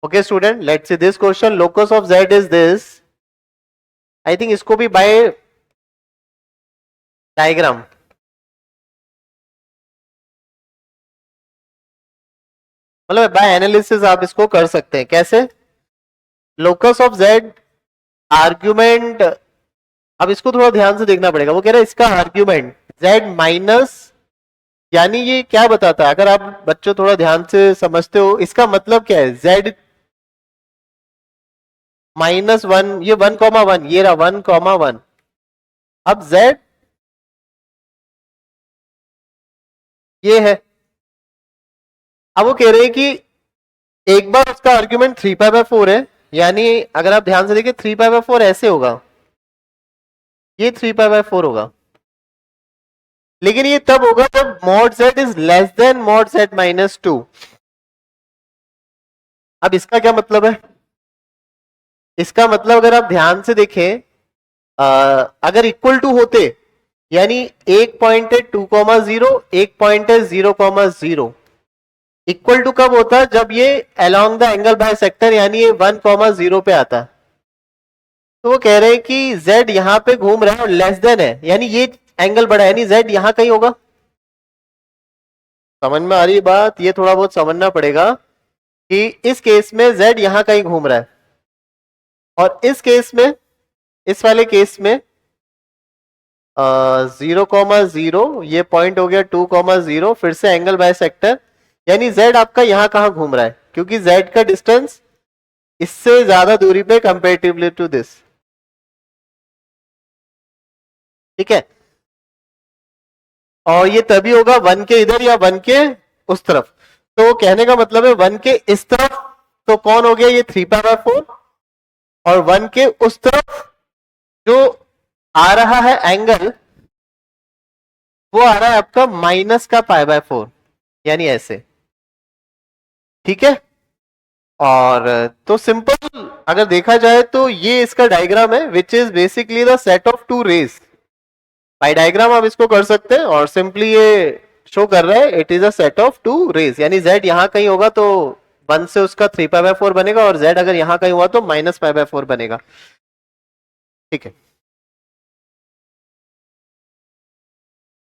Okay student, let's see this question. Locus of z is this. I think इसको भी bye diagram, मतलब bye analysis आप इसको कर सकते हैं. कैसे? लोकस ऑफ z आर्ग्यूमेंट, अब इसको थोड़ा ध्यान से देखना पड़ेगा. वो कह रहा है इसका आर्ग्यूमेंट z माइनस, यानी ये क्या बताता है, अगर आप बच्चों थोड़ा ध्यान से समझते हो इसका मतलब क्या है. z -1, ये 1,1, ये रहा 1,1. अब z ये है. अब वो कह रहे हैं कि एक बार उसका आर्ग्यूमेंट 3π/4 है, यानी अगर आप ध्यान से देखिए 3π/4 ऐसे होगा, ये 3π/4 होगा. लेकिन ये तब होगा जब mod z is less than mod z -2. अब इसका क्या मतलब है? इसका मतलब अगर आप ध्यान से देखें, अगर इक्वल टू होते, यानी एक पॉइंट है 2,0, एक पॉइंट है 0,0. इक्वल टू कब होता है? जब ये अलोंग द एंगल बाइसेक्टर, यानी ये 1,0 पे आता. तो वो कह रहे हैं कि z यहां पे घूम रहा है और लेस देन है, यानी ये एंगल बड़ा है, यानी z यहां कहीं होगा. समझ में आ रही बात? ये थोड़ा बहुत समझना पड़ेगा कि इस केस में z यहां कहीं घूम रहा है, और इस केस में, इस वाले केस में 0,0, ये पॉइंट हो गया 2,0, फिर से एंगल बाइसेक्टर, यानी z आपका यहां कहां घूम रहा है, क्योंकि z का डिस्टेंस इससे ज्यादा दूरी पे कंपेरेटिवली टू दिस. ठीक है, और ये तभी होगा 1 के इधर या 1 के उस तरफ. तो कहने का मतलब है 1 के इस तरफ तो कौन हो गया, ये 3π/4, और 1 के उस तरफ जो आ रहा है एंगल, वो आ रहा है आपका माइनस का π/4, यानी ऐसे. ठीक है, और तो सिंपल अगर देखा जाए तो ये इसका डायग्राम है, which is basically the set of two rays. बाय डायग्राम आप इसको कर सकते हैं, और सिंपली ये शो कर रहा है it is a set of two rays, यानी z यहां कहीं होगा तो 1 से उसका 3π/4 बनेगा, और z अगर यहां कहीं हुआ तो -π/4 बनेगा. ठीक है.